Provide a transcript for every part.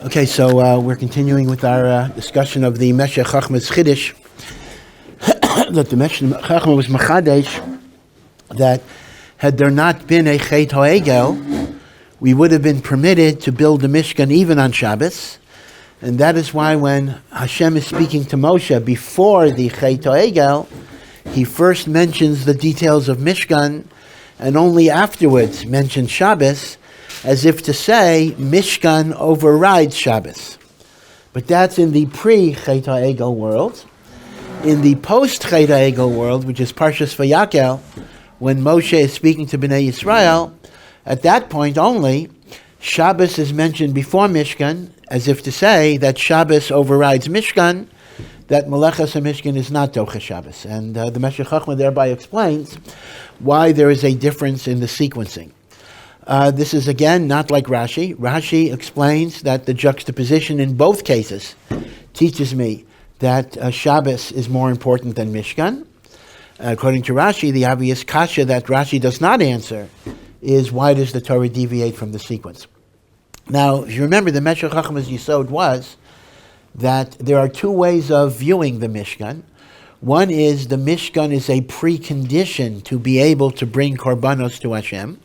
Okay, so we're continuing with our discussion of the Meshech Chochmah's Chiddush, that the Meshech Chochmah was Machadesh, that had there not been a Chet HaEgel, we would have been permitted to build the Mishkan even on Shabbos, and that is why when Hashem is speaking to Moshe before the Chet HaEgel, he first mentions the details of Mishkan, and only afterwards mentions Shabbos, as if to say, Mishkan overrides Shabbos. But that's in the pre-Chet HaEgel world. In the post-Chet HaEgel world, which is Parshas Vayakel, when Moshe is speaking to Bnei Yisrael, at that point only, Shabbos is mentioned before Mishkan, as if to say that Shabbos overrides Mishkan, that Melechas HaMishkan is not Docha Shabbos. And the Meshech Chochmah thereby explains why there is a difference in the sequencing. This is again not like Rashi. Rashi explains that the juxtaposition in both cases teaches me that Shabbos is more important than Mishkan. According to Rashi, the obvious kasha that Rashi does not answer is why does the Torah deviate from the sequence? Now, if you remember, the Meshech Chochmah's Yisod was that there are two ways of viewing the Mishkan. One is the Mishkan is a precondition to be able to bring korbanos to Hashem,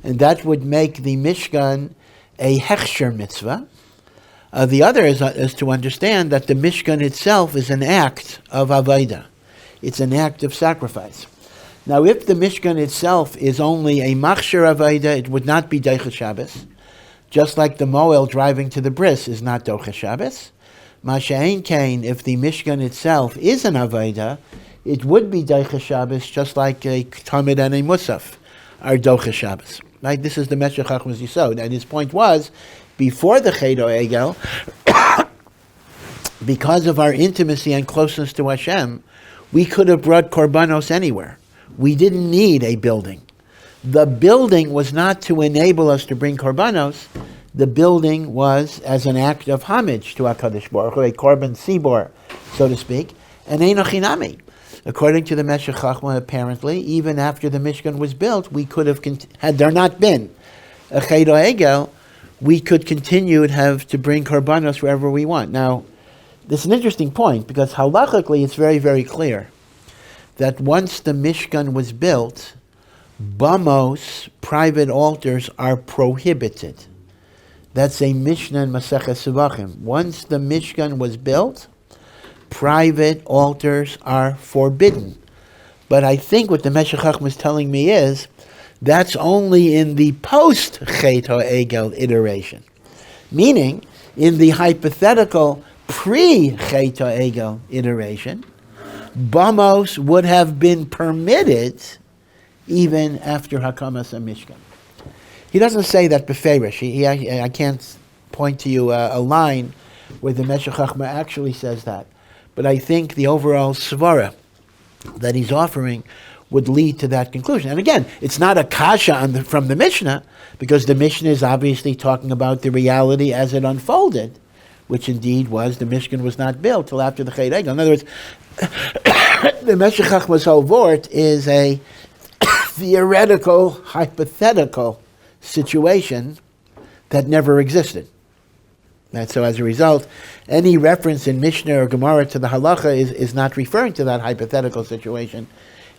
and that would make the Mishkan a hechsher mitzvah. The other is to understand that the Mishkan itself is an act of avodah. It's an act of sacrifice. Now, if the Mishkan itself is only a machsher avodah, it would not be Docha Shabbos, just like the Moel driving to the bris is not Docha Shabbos. Masha'ein kain, if the Mishkan itself is an avodah, it would be Docha Shabbos, just like a Talmud and a Musaf are Docha Shabbos. Right? This is the Meshech Chochmah's Yisod. And his point was, before the Chet HaEgel, because of our intimacy and closeness to Hashem, we could have brought korbanos anywhere. We didn't need a building. The building was not to enable us to bring korbanos. The building was as an act of homage to HaKadosh Baruch Hu, a korban sibor, so to speak, and eino chinami. According to the Meshech Chochmah, apparently, even after the Mishkan was built, we could have, had there not been a Chet HaEgel, we could continue to have to bring korbanos wherever we want. Now, this is an interesting point, because halachically it's very, very clear that once the Mishkan was built, bamos, private altars, are prohibited. That's a Mishnah in Maseches Sevachim. Once the Mishkan was built, private altars are forbidden. But I think what the Meshech Chochmah is telling me is that's only in the post-Chet HaEgel iteration. Meaning, in the hypothetical pre-Chet HaEgel iteration, bamos would have been permitted even after Hakamas HaMishkan. He doesn't say that beferish. I can't point to you a line where the Meshech Chochmah actually says that. But I think the overall svara that he's offering would lead to that conclusion. And again, it's not a kasha from the Mishnah, because the Mishnah is obviously talking about the reality as it unfolded, which indeed was the Mishkan was not built till after the Chet HaEgel. In other words, the Meshech Chochmah's whole vort is a theoretical, hypothetical situation that never existed. And so as a result, any reference in Mishnah or Gemara to the halacha is not referring to that hypothetical situation,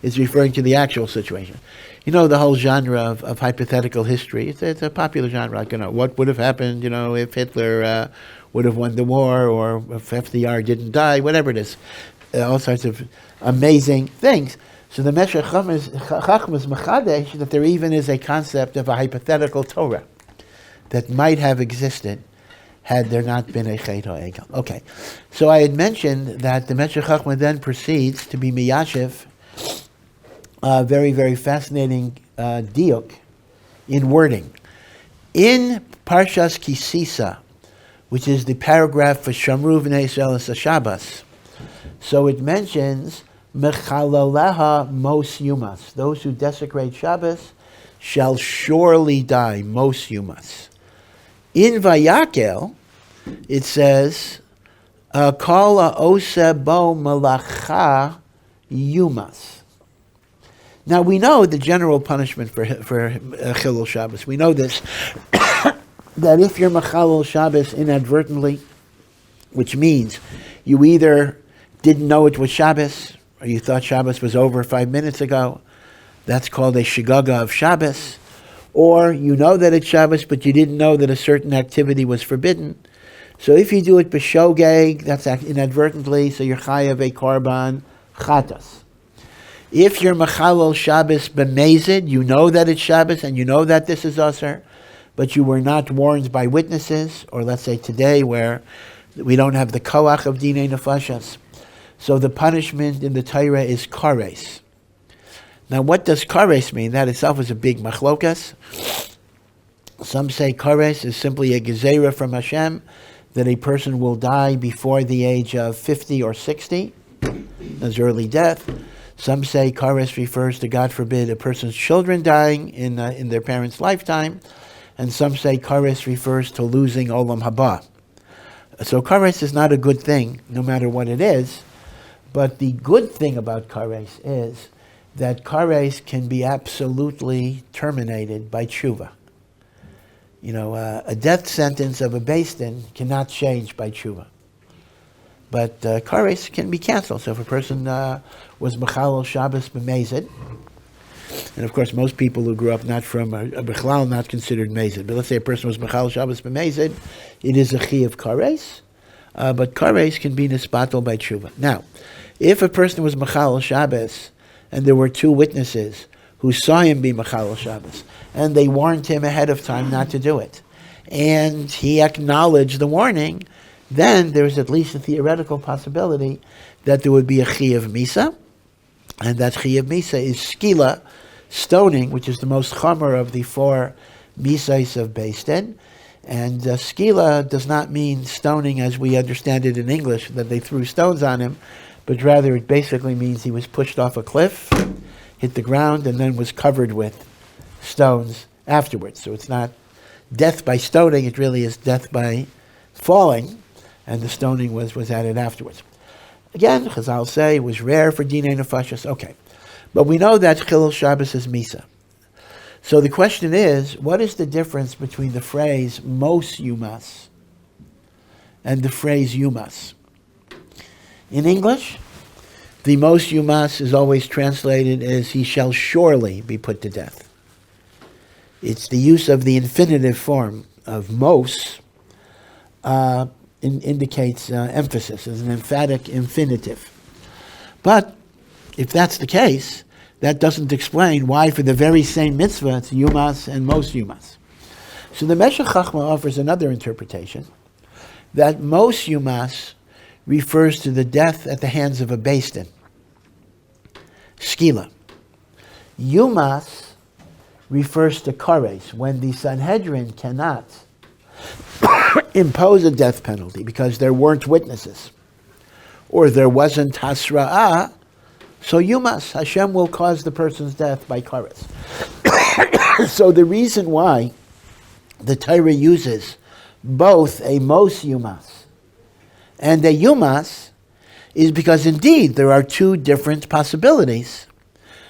it's referring to the actual situation. You know, the whole genre of hypothetical history, it's a popular genre. Like, what would have happened, if Hitler would have won the war, or if FDR didn't die, whatever it is. All sorts of amazing things. So the Meshech Chochmah's Machadesh, that there even is a concept of a hypothetical Torah that might have existed had there not been a Chet HaEgel. Okay, so I had mentioned that the Meshech Chochmah then proceeds to be miyashiv, very, very fascinating diuk in wording. In Parshas Kisisa, which is the paragraph for Shamru V'nei Yisrael es Shabbos, so it mentions Mechalaleha mos yumas. Those who desecrate Shabbos shall surely die, mos yumas. In Vayakel, it says, Kol ha'oseh bo malacha yumas. Now we know the general punishment for Chilul Shabbos. We know this that if you're Machalel Shabbos inadvertently, which means you either didn't know it was Shabbos, or you thought Shabbos was over 5 minutes ago, that's called a Shigaga of Shabbos, or you know that it's Shabbos, but you didn't know that a certain activity was forbidden. So if you do it b'shogeg, that's inadvertently, so you're chayav a korban chatas. If you're Machalel Shabbos b'mezid, you know that it's Shabbos and you know that this is Asr, but you were not warned by witnesses, or let's say today where we don't have the koach of dinei nefashas. So the punishment in the Torah is kares. Now what does kares mean? That itself is a big machlokas. Some say kares is simply a gezerah from Hashem, that a person will die before the age of 50 or 60, as early death. Some say kares refers to, God forbid, a person's children dying in their parents' lifetime. And some say kares refers to losing olam haba. So kares is not a good thing, no matter what it is. But the good thing about kares is that kares can be absolutely terminated by tshuva. You know, a death sentence of a beis din cannot change by tshuva. But kares can be canceled. So if a person was Machalel Shabbos b'mezid, and of course most people who grew up not from a Bechlal not considered mezid, but let's say a person was Machalel Shabbos b'mezid, it is a chi of kares, but kares can be nispatel by tshuva. Now, if a person was Machalel Shabbos and there were two witnesses who saw him be Machalel Shabbos, and they warned him ahead of time not to do it, and he acknowledged the warning, then there's at least a theoretical possibility that there would be a chi of misa, and that chi of misa is skila, stoning, which is the most chomer of the 4 misais of beis din. And skila does not mean stoning as we understand it in English, that they threw stones on him, but rather it basically means he was pushed off a cliff, hit the ground, and then was covered with stones afterwards. So it's not death by stoning, it really is death by falling, and the stoning was added afterwards. Again, Chazal say it was rare for dinei nefashos. Okay. But we know that Chilul Shabbos is Misa. So the question is, what is the difference between the phrase mos yumas and the phrase yumas? In English, the mos yumas is always translated as he shall surely be put to death. It's the use of the infinitive form of mos indicates emphasis as an emphatic infinitive. But if that's the case, that doesn't explain why for the very same mitzvah it's yumas and mos yumas. So the Meshech Chochmah offers another interpretation, that mos yumas refers to the death at the hands of a beis din, skila. Yumas refers to kares, when the Sanhedrin cannot impose a death penalty because there weren't witnesses, or there wasn't hasra'ah. So yumas, Hashem will cause the person's death by kares. So the reason why the Torah uses both a mos yumas and a yumas is because indeed there are two different possibilities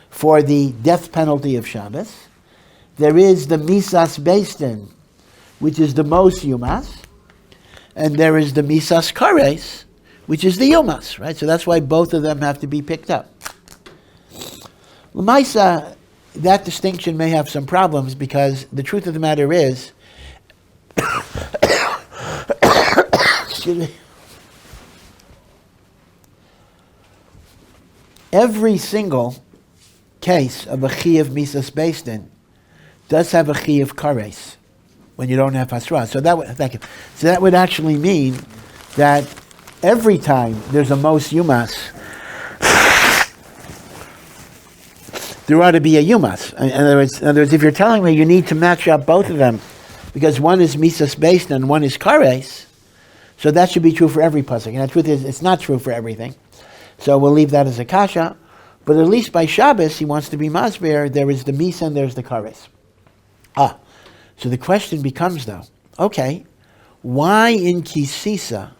for the death penalty of Shabbos. There is the misas beis din, which is the mos yumas, and there is the misas kares, which is the yumas, right? So that's why both of them have to be picked up. L'maisa, that distinction may have some problems because the truth of the matter is, excuse me, every single case of a chi of misas beis din does have a chi of kares when you don't have hasra. So that would, thank you. So that would actually mean that every time there's a mos yumas, there ought to be a yumas. In other words, if you're telling me you need to match up both of them, because one is misas beis din and one is kares, so that should be true for every pasuk. And the truth is, it's not true for everything. So we'll leave that as a kasha. But at least by Shabbos, he wants to be masber. There is the misa and there's the kares. So the question becomes, though, okay, why in Kisisa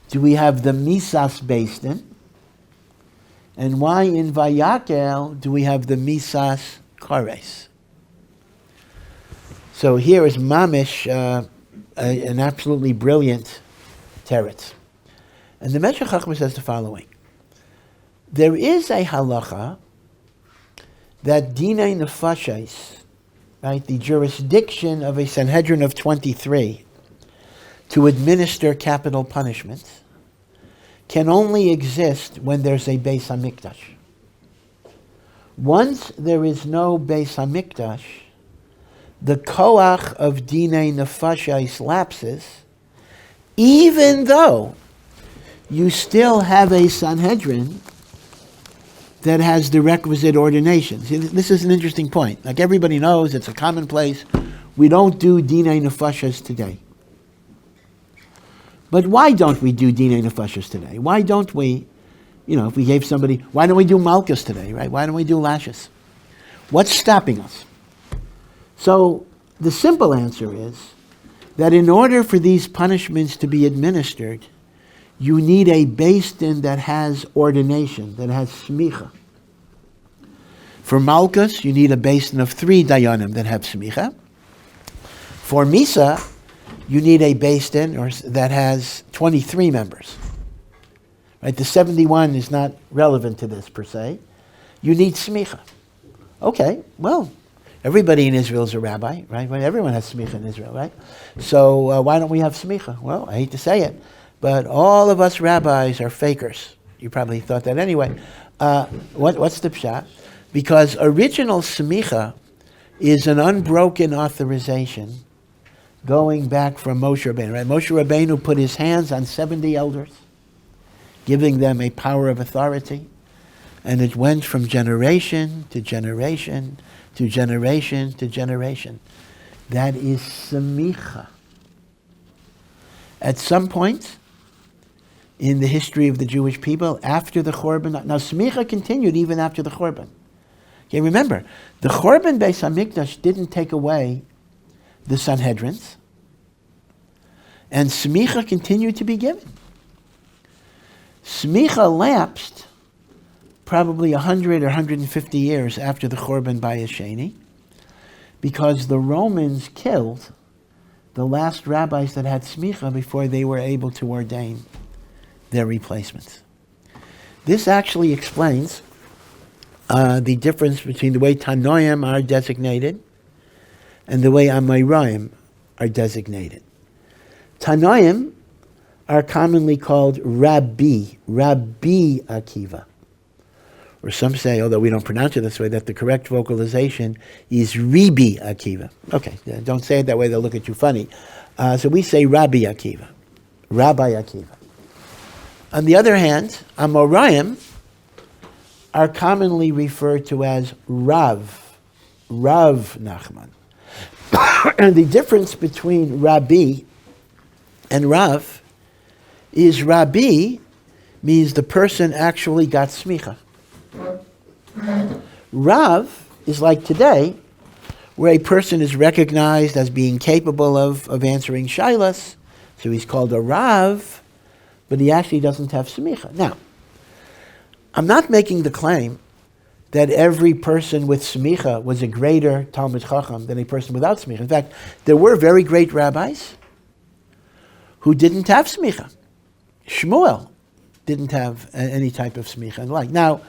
do we have the misas beis din, and why in Vayakel do we have the misas kares? So here is mamish, an absolutely brilliant teretz. And the Meshech Chochmah says the following. There is a halacha that dinei nefashos, right, the jurisdiction of a Sanhedrin of 23 to administer capital punishments, can only exist when there's a Beis HaMikdash. Once there is no Beis HaMikdash, the koach of dinei nefashos lapses, even though you still have a Sanhedrin that has the requisite ordination. See, this is an interesting point. Like everybody knows, it's a commonplace. We don't do dinei nefashos today. But why don't we do dinei nefashos today? Why don't we, if we gave somebody, why don't we do malchus today, right? Why don't we do lashes? What's stopping us? So the simple answer is that in order for these punishments to be administered, you need a beis din that has ordination, that has smicha. For malchus, you need a beis din of 3 dayanim that have smicha. For misa, you need a beis din that has 23 members. Right? The 71 is not relevant to this per se. You need smicha. Okay, well, everybody in Israel is a rabbi, right? Everyone has smicha in Israel, right? So why don't we have smicha? Well, I hate to say it, but all of us rabbis are fakers. You probably thought that anyway. What's the pshat? Because original smicha is an unbroken authorization going back from Moshe Rabbeinu. Right? Moshe Rabbeinu put his hands on 70 elders, giving them a power of authority, and it went from generation to generation to generation to generation. That is semicha. At some point in the history of the Jewish people, after the Churban, now semicha continued even after the Churban. Okay, remember, the Churban Beis HaMikdash didn't take away the Sanhedrins, and smicha continued to be given. Smicha lapsed probably 100 or 150 years after the Churban Bayis Sheni, because the Romans killed the last rabbis that had smicha before they were able to ordain their replacements. This actually explains the difference between the way Tanoim are designated and the way Amoraim are designated. Tanoim are commonly called Rabbi Akiva. Or some say, although we don't pronounce it this way, that the correct vocalization is Ribi Akiva. Okay, don't say it that way, they'll look at you funny. So we say Rabbi Akiva. Rabbi Akiva. On the other hand, Amoraim are commonly referred to as Rav Nachman. And the difference between Rabbi and Rav is Rabbi means the person actually got smicha. Rav is like today, where a person is recognized as being capable of answering shailas, so he's called a Rav, but he actually doesn't have smicha. Now, I'm not making the claim that every person with smicha was a greater Talmid Chacham than a person without smicha. In fact, there were very great rabbis who didn't have smicha. Shmuel didn't have any type of smicha and like. Now,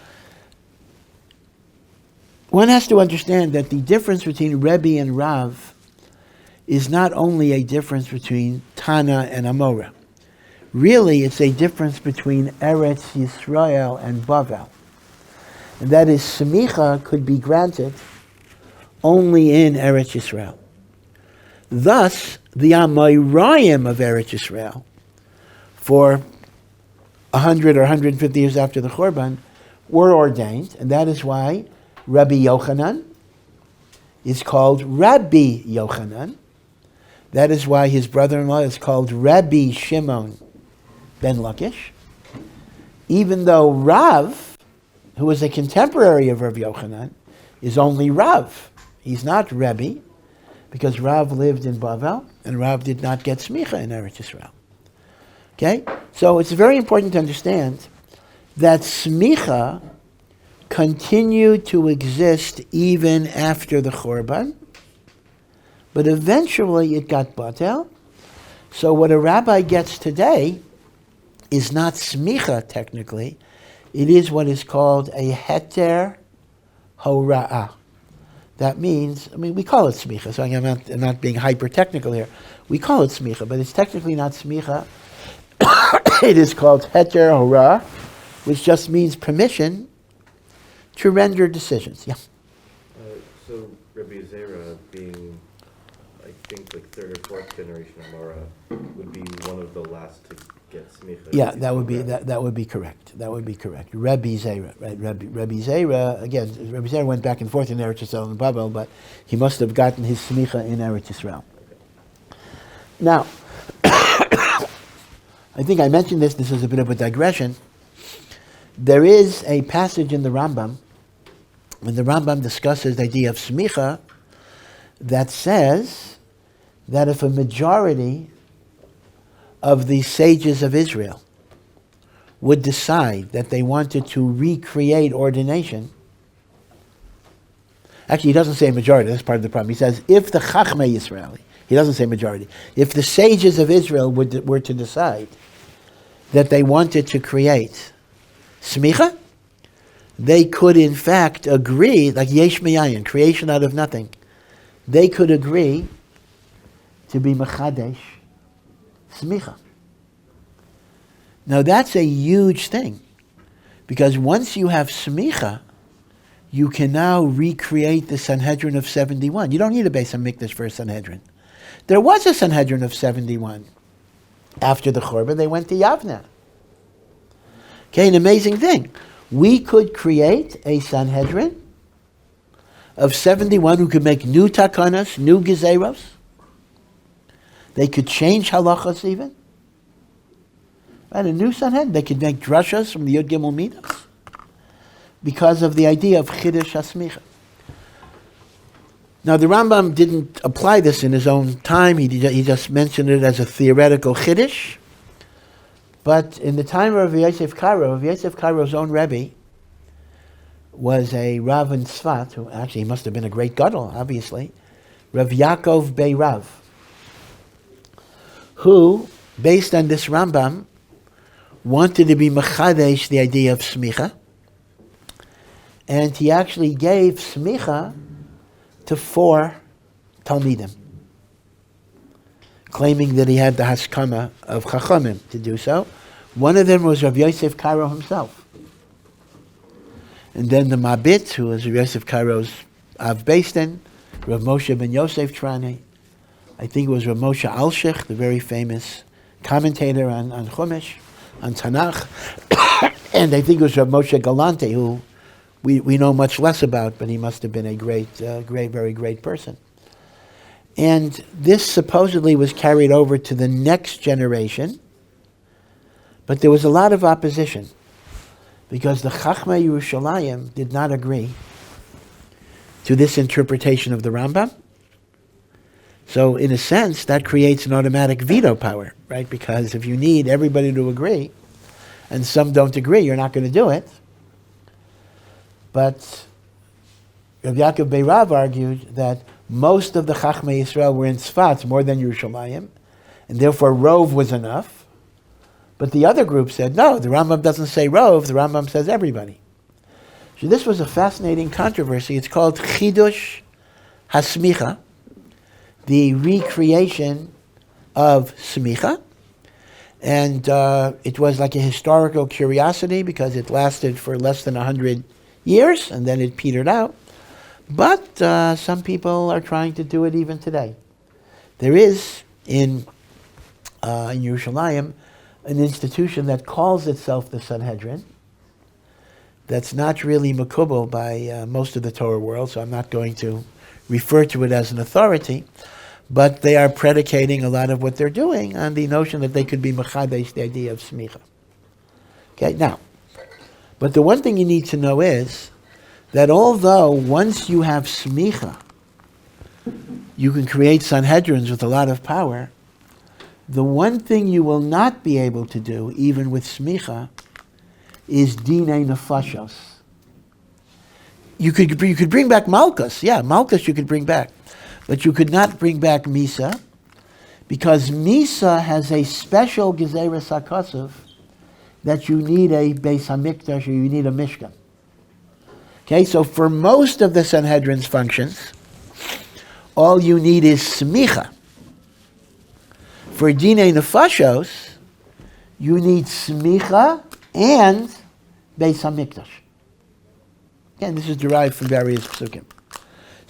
one has to understand that the difference between Rebbe and Rav is not only a difference between Tana and Amora. Really, it's a difference between Eretz Yisrael and Bavel. And that is, Semicha could be granted only in Eretz Yisrael. Thus, the Amoraim of Eretz Yisrael, for 100 or 150 years after the Churban, were ordained, and that is why Rabbi Yochanan is called Rabbi Yochanan. That is why his brother-in-law is called Rabbi Shimon ben Lakish. Even though Rav, who was a contemporary of Rabbi Yochanan, is only Rav. He's not Rebbe, because Rav lived in Bavel, and Rav did not get smicha in Eretz Yisrael. Okay? So it's very important to understand that smicha continued to exist even after the Churban, but eventually it got batel. So what a rabbi gets today is not smicha technically. It is what is called a heter hora'ah. That means, we call it smicha, so I'm not being hyper-technical here. We call it smicha, but it's technically not smicha. It is called heter hora'ah, which just means permission to render decisions. Yeah. So Rabbi Zera, being, I think, like third or fourth generation Amora, would be one of the last to get smicha. Yeah, that would be correct. That would be correct. Rabbi Zera, right? Rabbi Zera, again, Rabbi Zera went back and forth in Eretz Yisrael and Babel, but he must have gotten his smicha in Eretz Yisrael. Okay. Now, I think I mentioned this. This is a bit of a digression. There is a passage in the Rambam, when the Rambam discusses the idea of smicha, that says that if a majority of the sages of Israel would decide that they wanted to recreate ordination, actually he doesn't say majority, that's part of the problem. He says if the Chochmah Yisraeli, he doesn't say majority, if the sages of Israel were to decide that they wanted to create smicha, they could in fact agree, like yesh meyayin, creation out of nothing, they could agree to be mechadesh smicha. Now that's a huge thing, because once you have smicha, you can now recreate the Sanhedrin of 71. You don't need a Beis HaMikdash for a Sanhedrin. There was a Sanhedrin of 71. After the Churban, they went to Yavna. Okay, an amazing thing. We could create a Sanhedrin of 71 who could make new takanas, new gezeros. They could change halachas even. Right, a new Sanhedrin. They could make drashas from the Yud Gimel Midas because of the idea of Chiddush HaSmicha. Now, the Rambam didn't apply this in his own time. He just mentioned it as a theoretical Chiddush. But in the time of Yosef Kairo's own Rebbe was a Rav in Tzfat, who actually must have been a great gadol, obviously, Rav Yaakov Bei Rav, who, based on this Rambam, wanted to be mechadesh the idea of smicha, and he actually gave smicha to 4 talmidim, claiming that he had the haskama of chachamim to do so. One of them was Rav Yosef Kairo himself. And then the Mabit, who was Rav Yosef Kairo's Av Beis Din, Rav Moshe ben Yosef Trani, I think it was Rav Moshe Alshich, the very famous commentator on Chumash, on Tanakh, and I think it was Rav Moshe Galante, who we know much less about, but he must have been a very great person. And this supposedly was carried over to the next generation, but there was a lot of opposition, because the Chachmei Yerushalayim did not agree to this interpretation of the Rambam. So in a sense, that creates an automatic veto power, right? Because if you need everybody to agree, and some don't agree, you're not going to do it. But Rav Yaakov Bei Rav argued that most of the Chachmei Yisrael were in Tzfat, more than Yerushalayim, and therefore Rov was enough. But the other group said, no, the Rambam doesn't say Rov, the Rambam says everybody. So this was a fascinating controversy. It's called Chidush HaSmicha, the recreation of Smicha. And it was like a historical curiosity because it lasted for less than 100 years and then it petered out. But some people are trying to do it even today. There is in Yerushalayim an institution that calls itself the Sanhedrin. That's not really makubal by most of the Torah world, so I'm not going to refer to it as an authority, but they are predicating a lot of what they're doing on the notion that they could be mechadesh, the idea of smicha. Okay, now, but the one thing you need to know is that although once you have smicha, you can create Sanhedrins with a lot of power, the one thing you will not be able to do, even with smicha, is dinei nefashos. You could bring back Malkus. Yeah, Malkus you could bring back. But you could not bring back Misa, because Misa has a special Gezeres HaKosav that you need a Beis HaMikdash or you need a Mishkan. Okay, so for most of the Sanhedrin's functions, all you need is Smicha. For Dinei Nefashos, you need Smicha and Beis HaMikdash. Again, this is derived from various psukim.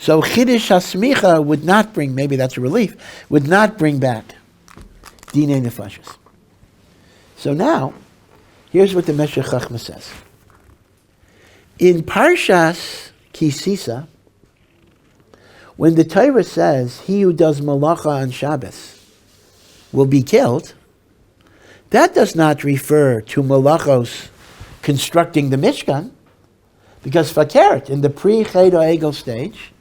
So Chiddush HaSmicha would not bring, maybe that's a relief, would not bring back Dinei Nefashos. So now, here's what the Meshech Chochmah says. In Parshas Kisisa, when the Torah says, he who does malacha on Shabbos will be killed, that does not refer to malachos constructing the Mishkan, because fakert, in the pre-Ched Egel stage,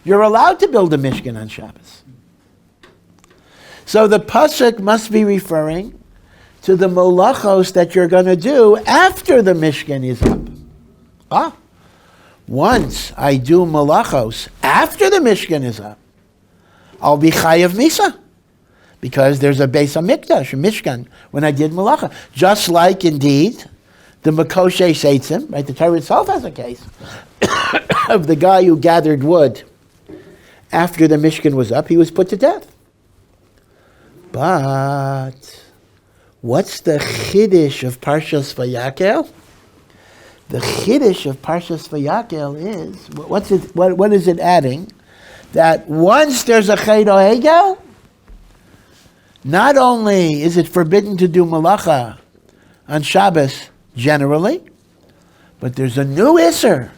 you're allowed to build a Mishkan on Shabbos. So the pasuk must be referring to the malachos that you're going to do after the Mishkan is up. Once I do malachos after the Mishkan is up, I'll be chayav misa, because there's a Beis HaMikdash, a Mishkan, when I did malacha. Just like, indeed, the Makoshe Seitzim, right? The Torah itself has a case of the guy who gathered wood after the Mishkan was up. He was put to death. But what's the Chiddush of Parshas Vayakel? The Chiddush of Parshas Vayakel is, what is it adding? That once there's a Ched Hegel, not only is it forbidden to do malacha on Shabbos generally, but there's a new Isser.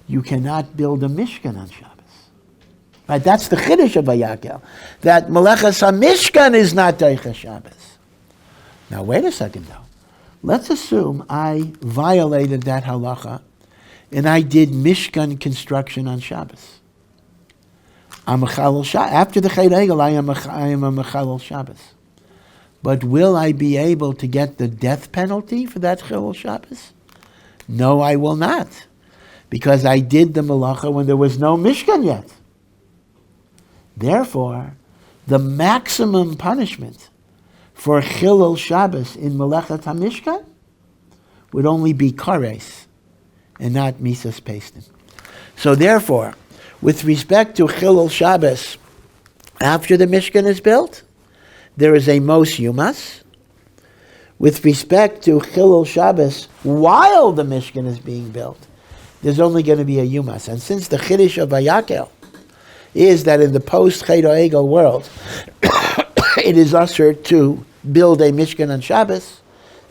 You cannot build a Mishkan on Shabbos. Right? That's the Chiddush of Vayakel. That Melechas HaMishkan is not Deicha Shabbos. Now wait a second though. Let's assume I violated that halacha and I did Mishkan construction on Shabbos. I'm a Chalal Shabbos. After the Ched Egel, I am a Chalal Shabbos. But will I be able to get the death penalty for that Chalal Shabbos? No, I will not. Because I did the Malacha when there was no Mishkan yet. Therefore, the maximum punishment for Chilul Shabbos in Melechat HaMishkan would only be Kares and not Misas Pestin. So therefore, with respect to Chilul Shabbos, after the Mishkan is built, there is a Mos Yumas. With respect to Chilul Shabbos, while the Mishkan is being built, there's only going to be a Yumas. And since the Chiddush of Vayakel is that in the post-Ched Egel world, it is usher to build a Mishkan on Shabbos,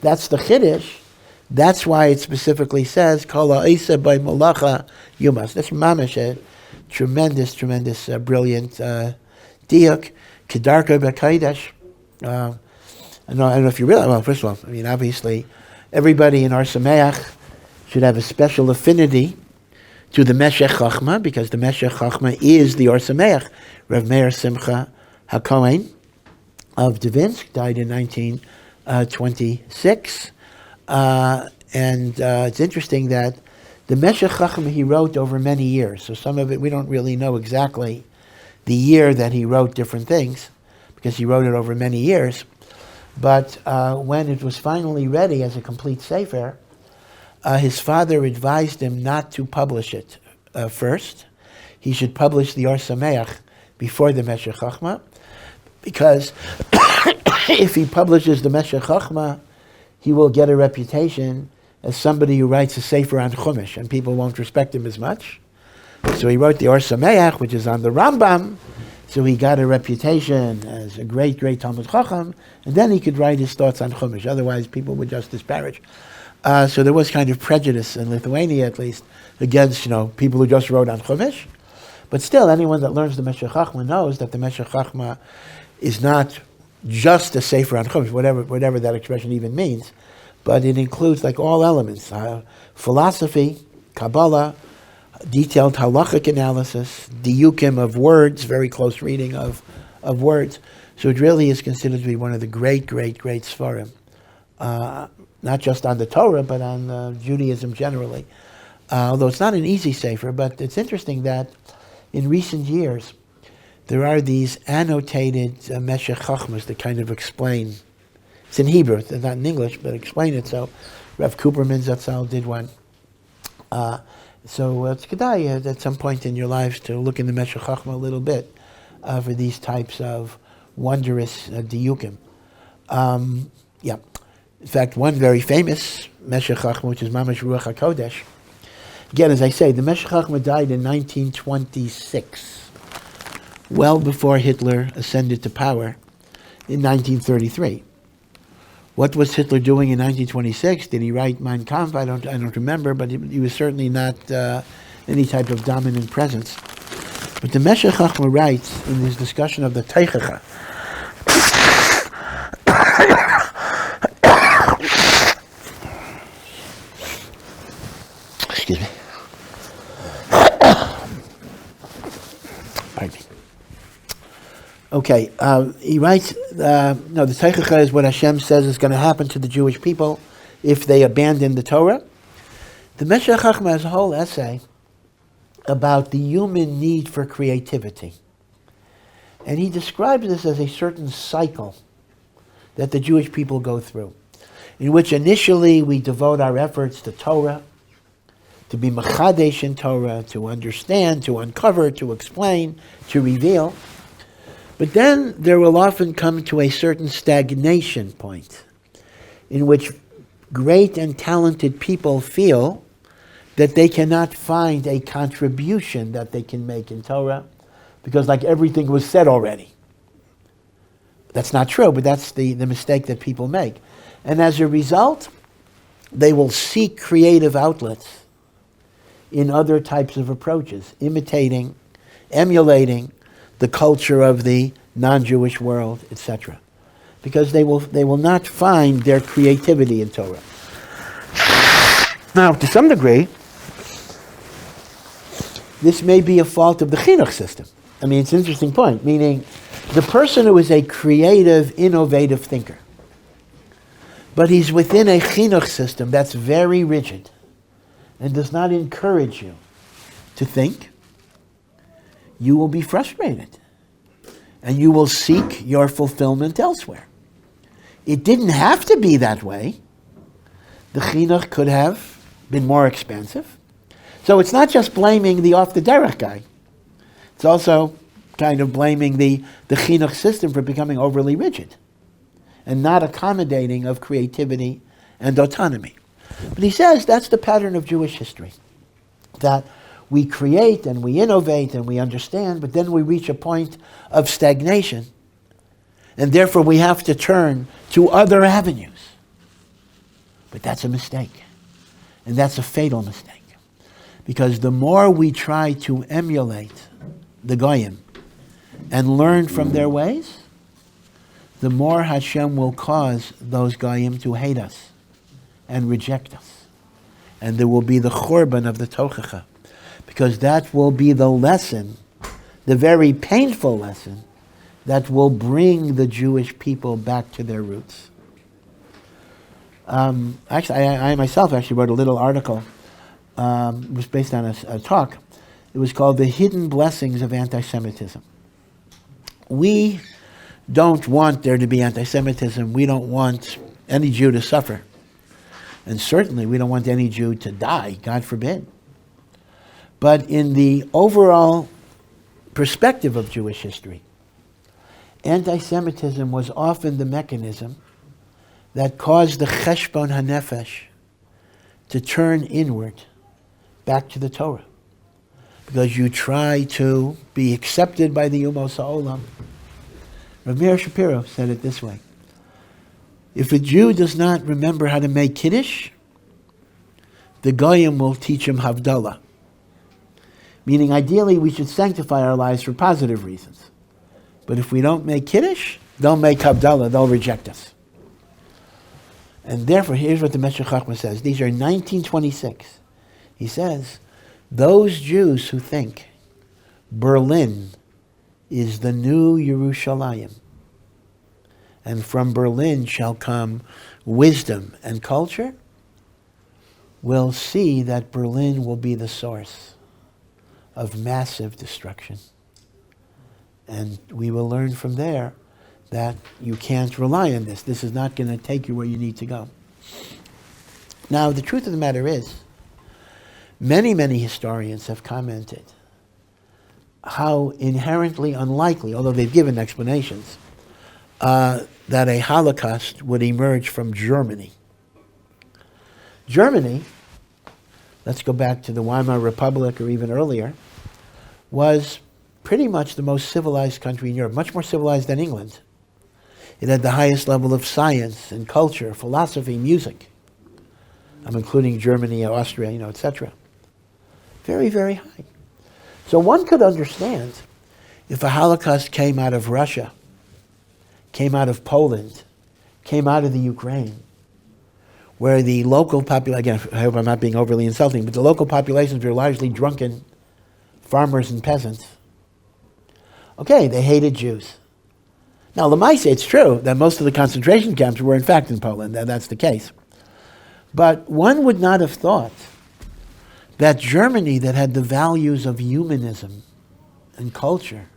that's the Chiddush. That's why it specifically says, Kol ha'isa by malacha yumas. That's mamash, a tremendous, brilliant diuk, kedarka b'kaidesh. I don't know if you realize, well, first of all, I mean, obviously, everybody in Ohr Somayach should have a special affinity to the Meshech Chochmah, because the Meshech Chochmah is the Ohr Somayach. Rav Meir Simcha HaKohen of Dvinsk died in 1926. And it's interesting that the Meshech Chochmah he wrote over many years. So some of it, we don't really know exactly the year that he wrote different things, because he wrote it over many years. But when it was finally ready as a complete sefer, his father advised him not to publish it first. He should publish the Ohr Somayach before the Meshech Chochmah, because if he publishes the Meshech Chochmah, he will get a reputation as somebody who writes a sefer on Chumash, and people won't respect him as much. So he wrote the Ohr Somayach, which is on the Rambam, so he got a reputation as a great Talmud Chacham, and then he could write his thoughts on Chumash. Otherwise, people would just disparage. So there was kind of prejudice in Lithuania, at least, against people who just wrote on Chumash. But still, anyone that learns the Meshech Chochmah knows that the Meshech Chochmah is not just a sefer on Chumash, whatever that expression even means, but it includes like all elements: philosophy, Kabbalah, detailed halachic analysis, diukim of words, very close reading of words. So it really is considered to be one of the great Sfarim, not just on the Torah, but on Judaism generally. Although it's not an easy sefer, but it's interesting that in recent years, there are these annotated Meshech Chochmahs that kind of explain. It's in Hebrew, they're not in English, but explain it. So Rav Cooperman Zatzal did one. So it's kedai at some point in your lives to look in the Meshech Chochmah a little bit for these types of wondrous diyukim. Yeah. In fact, one very famous Meshech Chochmah, which is Mamash Ruach HaKodesh. Again, as I say, the Meshech Chochmah died in 1926, well before Hitler ascended to power in 1933. What was Hitler doing in 1926? Did he write Mein Kampf? I don't remember, but he was certainly not any type of dominant presence. But the Meshech Chochmah writes in his discussion of the Teichacha, excuse me. Pardon me. Okay, he writes, the Teichacha is what Hashem says is going to happen to the Jewish people if they abandon the Torah. The Meshech Chochmah has a whole essay about the human need for creativity. And he describes this as a certain cycle that the Jewish people go through, in which initially we devote our efforts to Torah, to be mechadesh in Torah, to understand, to uncover, to explain, to reveal. But then there will often come to a certain stagnation point in which great and talented people feel that they cannot find a contribution that they can make in Torah because like everything was said already. That's not true, but that's the mistake that people make. And as a result, they will seek creative outlets in other types of approaches, imitating, emulating the culture of the non-Jewish world, etc. Because they will not find their creativity in Torah. Now, to some degree, this may be a fault of the chinuch system. I mean, it's an interesting point, meaning the person who is a creative, innovative thinker, but he's within a chinuch system that's very rigid and does not encourage you to think, you will be frustrated and you will seek your fulfillment elsewhere. It didn't have to be that way. The chinuch could have been more expansive. So it's not just blaming the off-the-derech guy. It's also kind of blaming the chinuch system for becoming overly rigid and not accommodating of creativity and autonomy. But he says that's the pattern of Jewish history, that we create and we innovate and we understand, but then we reach a point of stagnation, and therefore we have to turn to other avenues. But that's a mistake, and that's a fatal mistake, because the more we try to emulate the Goyim and learn from their ways, the more Hashem will cause those Goyim to hate us and reject us. And there will be the churban of the tochacha, because that will be the lesson, the very painful lesson, that will bring the Jewish people back to their roots. Actually, I myself actually wrote a little article. It was based on a talk. It was called The Hidden Blessings of Anti-Semitism. We don't want there to be anti-Semitism. We don't want any Jew to suffer. And certainly we don't want any Jew to die, God forbid. But in the overall perspective of Jewish history, anti-Semitism was often the mechanism that caused the cheshbon hanefesh to turn inward, back to the Torah. Because you try to be accepted by the Umos HaOlam. Rav Meir Shapiro said it this way: if a Jew does not remember how to make Kiddush, the Goyim will teach him Havdalah. Meaning, ideally, we should sanctify our lives for positive reasons. But if we don't make Kiddush, they'll make Havdalah, they'll reject us. And therefore, here's what the Meshech Chochmah says. These are 1926. He says, those Jews who think Berlin is the new Yerushalayim, and from Berlin shall come wisdom and culture, will see that Berlin will be the source of massive destruction And we will learn from there that you can't rely on this. This is not going to take you where you need to go. Now, the truth of the matter is, many, many historians have commented how inherently unlikely, although they've given explanations, that a Holocaust would emerge from Germany. Germany, let's go back to the Weimar Republic or even earlier, was pretty much the most civilized country in Europe, much more civilized than England. It had the highest level of science and culture, philosophy, music. I'm including Germany, Austria, etc. Very, very high. So one could understand if a Holocaust came out of Russia, came out of Poland, came out of the Ukraine, where the local population, again, I hope I'm not being overly insulting, but the local populations were largely drunken farmers and peasants. Okay, they hated Jews. Now, Lamaisa, it's true that most of the concentration camps were in fact in Poland, that's the case. But one would not have thought that Germany, that had the values of humanism and culture,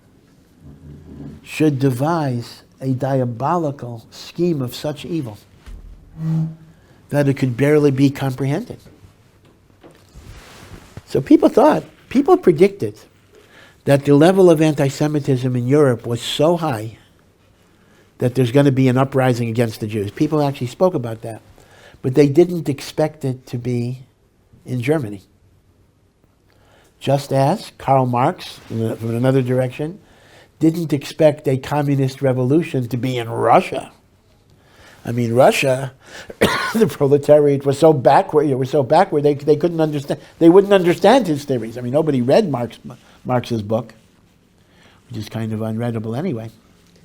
should devise a diabolical scheme of such evil that it could barely be comprehended. So people predicted that the level of anti-Semitism in Europe was so high that there's going to be an uprising against the Jews. People actually spoke about that. But they didn't expect it to be in Germany. Just as Karl Marx, from another direction, didn't expect a communist revolution to be in Russia. I mean, Russia, the proletariat was so backward, they couldn't understand, they wouldn't understand his theories. I mean, nobody read Marx's book, which is kind of unreadable anyway,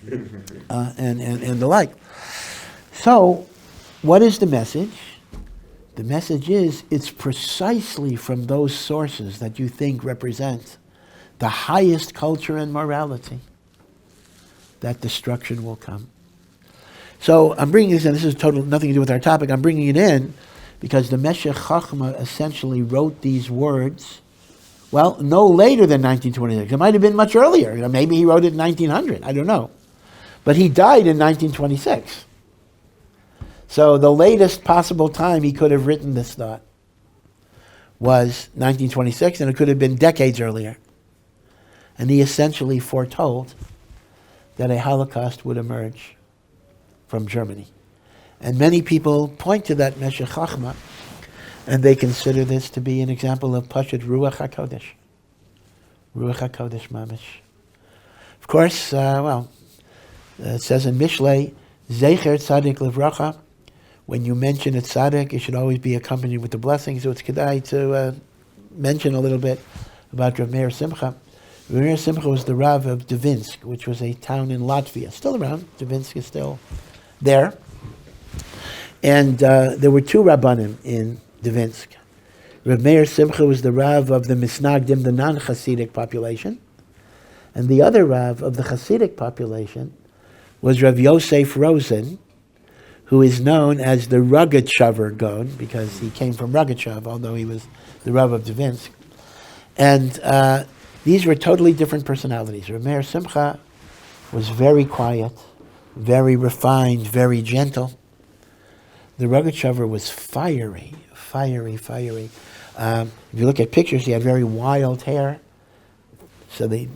and the like. So, what is the message? The message is, it's precisely from those sources that you think represent the highest culture and morality that destruction will come. So I'm bringing this in, this is nothing to do with our topic, I'm bringing it in because the Meshech Chochmah essentially wrote these words, well, no later than 1926. It might have been much earlier. Maybe he wrote it in 1900, I don't know. But he died in 1926. So the latest possible time he could have written this thought was 1926, and it could have been decades earlier. And he essentially foretold that a Holocaust would emerge from Germany. And many people point to that Meshech Chochmah, and they consider this to be an example of Pashut Ruach HaKodesh. Ruach HaKodesh Mamish. Of course, it says in Mishlei, Zecher Tzadik Livracha, when you mention a tzaddik, it should always be accompanied with the blessing. So it's kedai to mention a little bit about Rav Meir Simcha. Rav Meir Simcha was the Rav of Dvinsk, which was a town in Latvia. Still around. Dvinsk is still there. And there were two Rabbanim in Dvinsk. Rav Meir Simcha was the Rav of the Misnagdim, the non-Hasidic population. And the other Rav of the Hasidic population was Rav Yosef Rosen, who is known as the Rogachover Gaon, because he came from Rogachov, although he was the Rav of Dvinsk. And these were totally different personalities. Rav Meir Simcha was very quiet, very refined, very gentle. The Rogachover was fiery. If you look at pictures, he had very wild hair. So the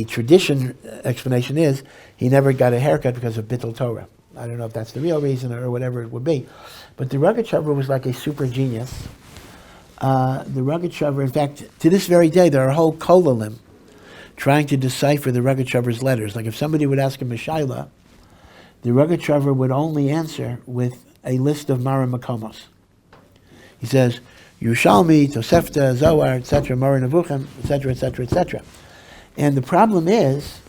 tradition explanation is he never got a haircut because of Bittul Torah. I don't know if that's the real reason or whatever it would be. But the Rogachover was like a super genius. The Rogachover, in fact, to this very day, there are whole kolalim trying to decipher the Rogachover's letters. Like if somebody would ask him a shaila, the Rogachover would only answer with a list of Mara Makomos. He says, Yerushalmi, Tosefta, Zohar, etc., Mara Nevuchim, etc., etc., etc. And the problem is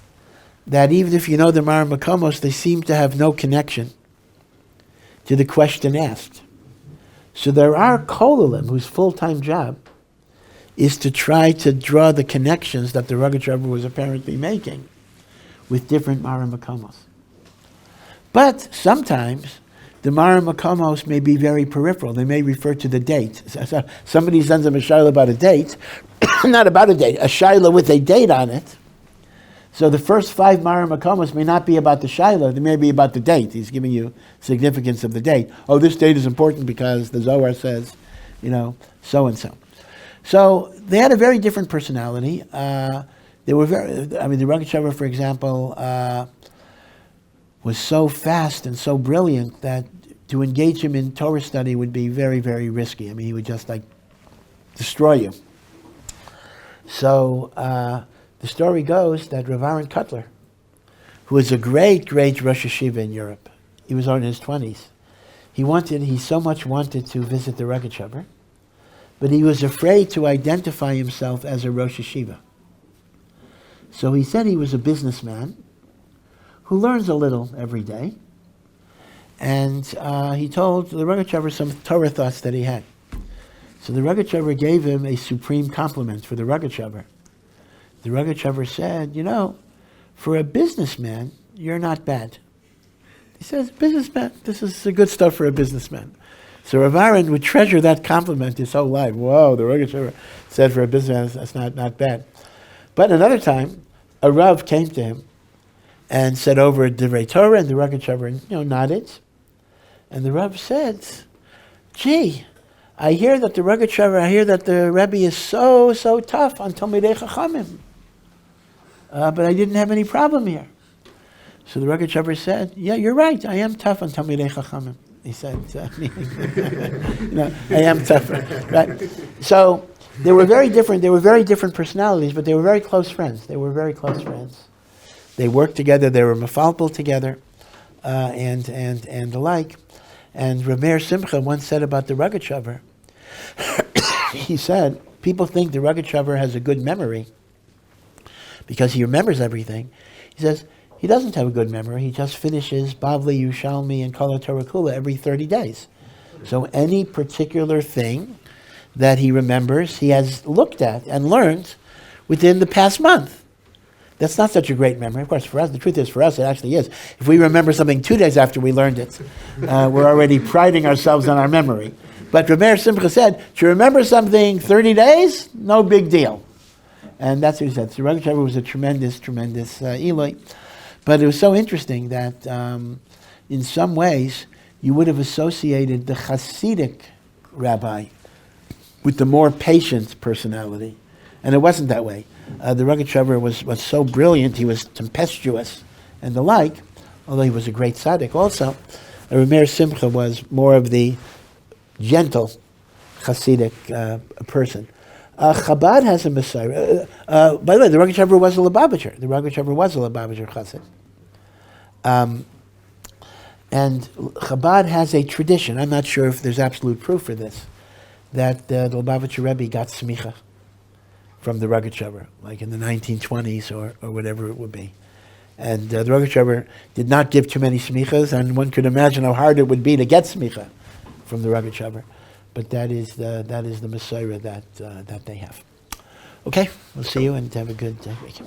that even if you know the Mara Makomos, they seem to have no connection to the question asked. So there are kolalim whose full-time job is to try to draw the connections that the Rogachover was apparently making with different Mara Makomos. But sometimes the Mara Makomos may be very peripheral. They may refer to the date. So somebody sends them a shaila about a date, not about a date, a shaila with a date on it. So the first 5 Mara Makomos may not be about the Shaila, they may be about the date. He's giving you significance of the date. Oh, this date is important because the Zohar says, so and so. So they had a very different personality. They were the Rogatchover, for example, was so fast and so brilliant that to engage him in Torah study would be very, very risky. He would just destroy you. So the story goes that Rav Aaron Kotler, who was a great, great Rosh Yeshiva in Europe, he was in his 20s. He so much wanted to visit the Rogatchover, but he was afraid to identify himself as a Rosh Yeshiva. So he said he was a businessman who learns a little every day, and he told the Rogatchover some Torah thoughts that he had. So the Rogatchover gave him a supreme compliment for the Rogatchover. The Rogatchover said, for a businessman, you're not bad. He says, businessman, this is the good stuff for a businessman. So Rav Aaron would treasure that compliment his whole life. Whoa, the Rogatchover said for a businessman, that's not bad. But another time, a Rav came to him and said over Divrei Torah, and the Rogatchover, nodded. And the Rav said, gee, I hear that the Rebbe is so tough on Talmidei Chachamim. But I didn't have any problem here. So the Rogatchover said, yeah, you're right, I am tough on Talmidei Chachamim. He said, I am tough. Right? So they were very different personalities, but they were very close friends. They worked together, they were mafalpal together, and the like. And Rav Meir Simcha once said about the Rogatchover, he said, people think the Rogatchover has a good memory because he remembers everything. He says, he doesn't have a good memory. He just finishes Bavli, Yushalmi, and Kol HaTorah Kula every 30 days. So any particular thing that he remembers, he has looked at and learned within the past month. That's not such a great memory. Of course, for us, the truth is, for us, it actually is. If we remember something 2 days after we learned it, we're already priding ourselves on our memory. But Rav Meir Simcha said, to remember something 30 days, no big deal. And that's what he said. So Rogatchover was a tremendous Eloi. But it was so interesting that in some ways, you would have associated the Hasidic rabbi with the more patient personality. And it wasn't that way. The Rogatchover was so brilliant, he was tempestuous and the like, although he was a great tzaddik also. Rav Meir Simcha was more of the gentle Hasidic person. Chabad has a Messiah. By the way, the Rogatchover was a Lubavitcher. The Rogatchover was a Lubavitcher Chassid. And Chabad has a tradition, I'm not sure if there's absolute proof for this, that the Lubavitcher Rebbe got Smicha from the Rogatchover, like in the 1920s or whatever it would be. And the Rogatchover did not give too many Smichas, and one could imagine how hard it would be to get Smicha from the Rogatchover. But that is the Messiah that they have. Okay, we'll see you and have a good week.